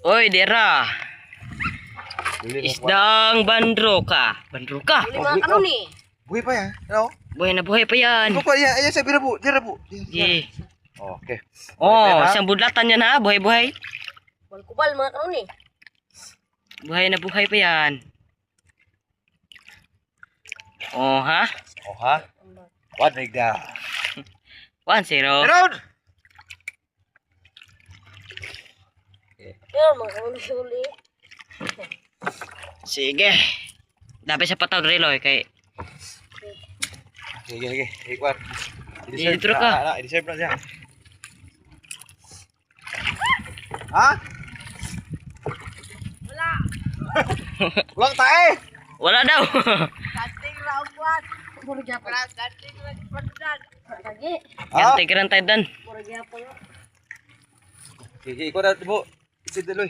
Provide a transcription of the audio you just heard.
Oy, dera. Isdang bandroka. Bandroka. Lima ano ni? Buhay pa yan. Ano? Buhay pa yan. Buko yan. Ayan sa birabu. Dirabu. Ye. Okay. Oh, isang budlatan yan ha. Buhay. Kubal mga ano ni? Buhay pa yan. Oh, ha? Oh ha? What big down? 1-0. Around! Yan mga ano ni Uli. Sige. Dapat sa pataw Reloy kay Sige. Ikwan. Dito ka. I-deserve na siya. Ha? Wala. Walang tae! wala daw. Kating rawat. Puro gyapon. Kating pagdan. Lagi. Ah? Ganti tayo dan. Puro gyapon. Sige, ikwan na po. Isid na, Loy.